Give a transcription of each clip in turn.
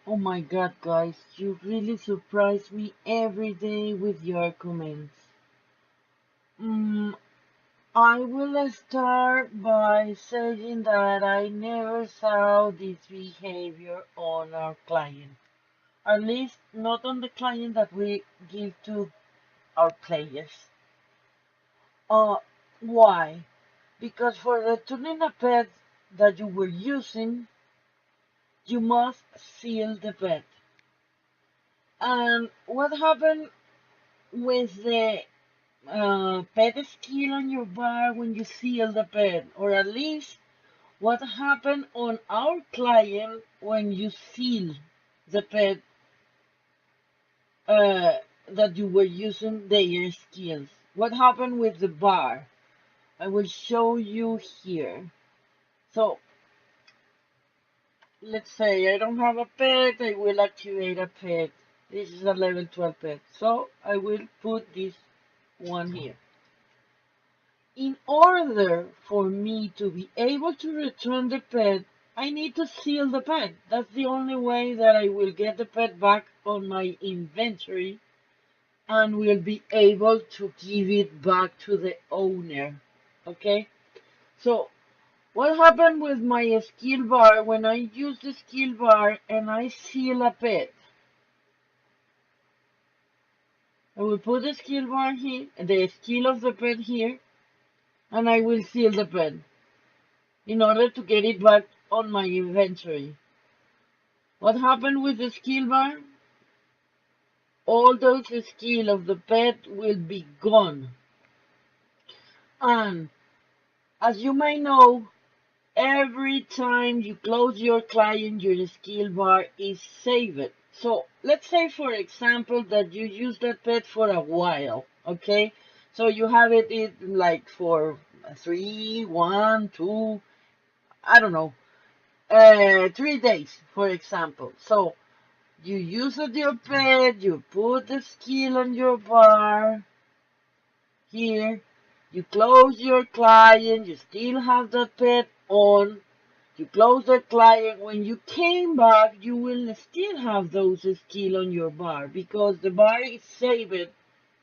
Oh my god, guys, you really surprise me every day with your comments. Mm, I will start by saying that I never saw this behavior on our client. At least not on the client that we give to our players. Uh, why? Because for returning a pet that you were using, you must seal the pet. And what happened with the pet skill on your bar when you seal the pet, or at least what happened on our client when you seal the pet uh, that you were using their skills. What happened with the bar? I will show you here. So let's say I don't have a pet, I will activate a pet. This is a level 12 pet. So I will put this one here. In order for me to be able to return the pet, I need to seal the pet. That's the only way that I will get the pet back on my inventory and will be able to give it back to the owner. Okay? So, what happened with my skill bar when I use the skill bar and I seal a pet? I will put the skill bar here, the skill of the pet here, and I will seal the pet in order to get it back on my inventory. What happened with the skill bar? All those skills of the pet will be gone. And as you may know, every time you close your client, your skill bar is saved. So let's say, for example, that you use that pet for a while, okay? So you have it in like for 1, 2, I don't know, 3 days, for example. So you use your pet, you put the skill on your bar here, you close your client, you still have the pet on, you close the client. When you came back, you will still have those skill on your bar because the bar is saved,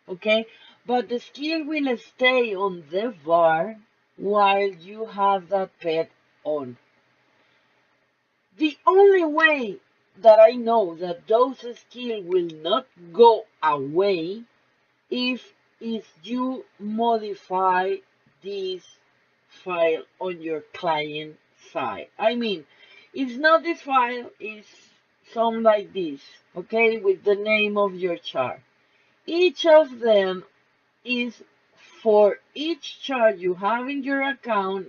okay? But the skill will stay on the bar while you have that pet on. The only way that I know that those skills will not go away if you modify this file on your client side. I mean, it's not this file, it's some like this, okay, with the name of your chart. Each of them is for each chart you have in your account,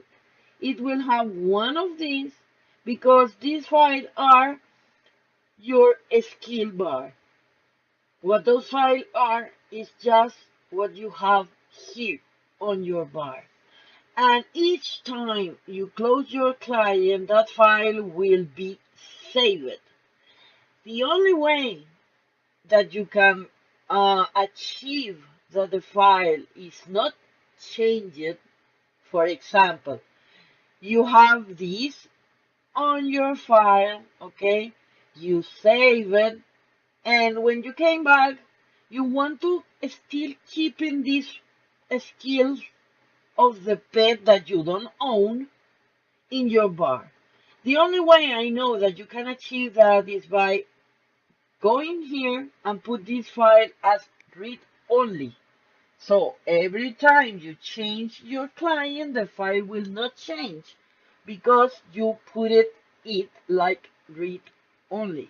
it will have one of these because these files are your skill bar. What those files are is just what you have here on your bar. And each time you close your client, that file will be saved. The only way that you can achieve that the file is not changed, for example, you have this on your file, okay? You save it, and when you came back, you want to still keeping these skills of the pet that you don't own in your bar. The only way I know that you can achieve that is by going here and put this file as read only. So every time you change your client, the file will not change because you put it like read only.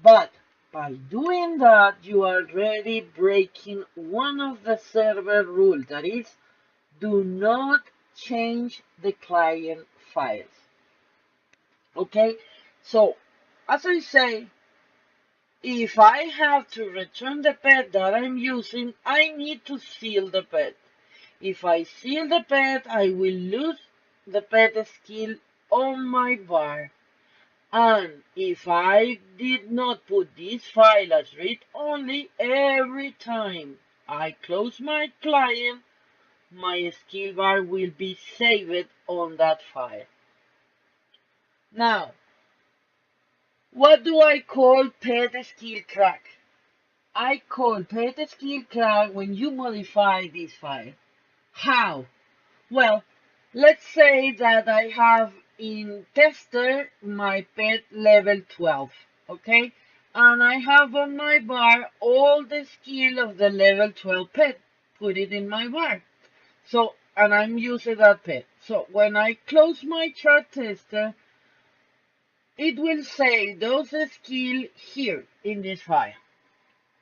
But by doing that, you are already breaking one of the server rules, that is, do not change the client files. Okay, so as I say, if I have to return the pet that I'm using, I need to seal the pet. If I seal the pet, I will lose the pet skill on my bar. And if I did not put this file as read only, every time I close my client, my skill bar will be saved on that file. Now, What do I call pet skill crack? I call pet skill crack when you modify this file. How? Well, let's say that I have in tester my pet level 12, okay? And I have on my bar all the skill of the level 12 pet. Put it in my bar. So, and I'm using that pet. So when I close my chart tester, it will say those skills here in this file.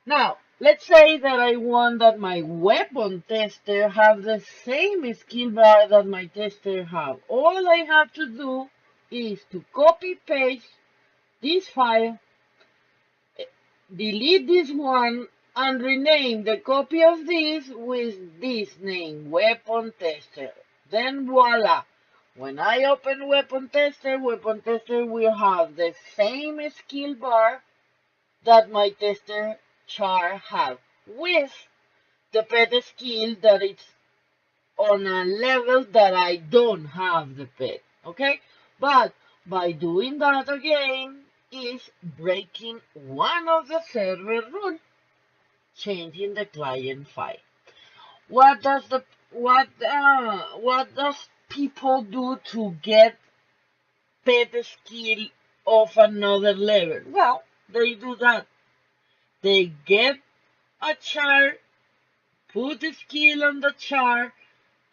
Now, let's say that I want that my weapon tester have the same skill bar that my tester have. All I have to do is to copy paste this file, delete this one, and rename the copy of this with this name, weapon tester. Then voila! When I open weapon tester will have the same skill bar that my tester char have with the pet skill that it's on a level that I don't have the pet, okay? But by doing that again is breaking one of the server rules, changing the client file. What does people do to get pet skill of another level? Well, they do that. They get a chart, put the skill on the chart,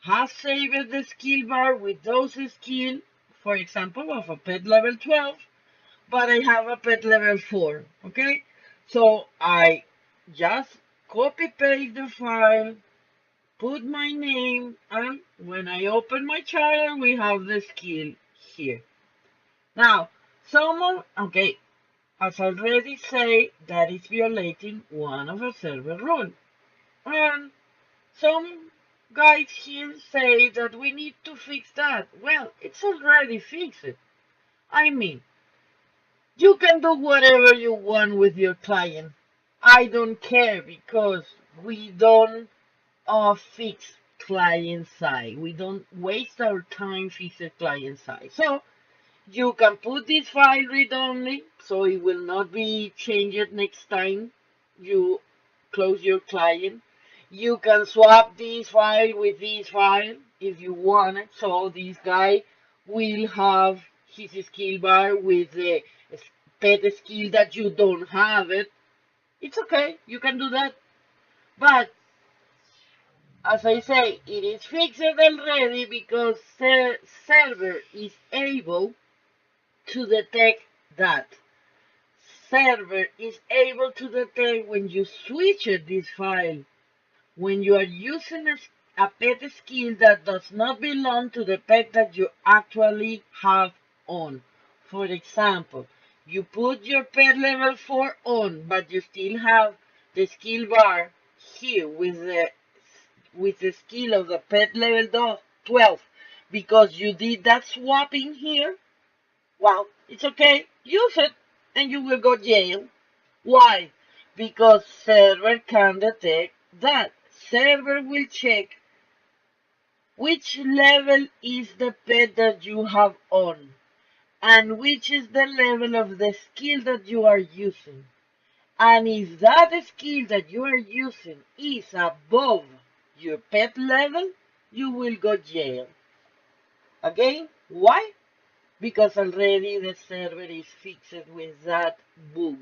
have saved the skill bar with those skills, for example, of a pet level 12, but I have a pet level 4, okay? So I just copy paste the file, put my name, and when I open my chart, we have the skill here. Now, okay, as already say, that is violating one of the server rules. And some guys here say that we need to fix that. Well, it's already fixed. I mean, you can do whatever you want with your client. I don't care because we don't fix client side. We don't waste our time fixing client side. So you can put this file read-only so it will not be changed next time you close your client. You can swap this file with this file if you want it. So this guy will have his skill bar with the pet skill that you don't have it. It's okay, you can do that. But as I say, it is fixed already because the server is able to detect that. Server is able to detect when you switch this file, when you are using a pet skill that does not belong to the pet that you actually have on. For example, you put your pet level 4 on, but you still have the skill bar here with the skill of the pet level 12 because you did that swapping here. Well, it's okay, use it, and you will go jail. Why? Because server can detect that. Server will check which level is the pet that you have on, and which is the level of the skill that you are using. And if that skill that you are using is above your pet level, you will go jail. Again, why? Because already the server is fixed with that bug.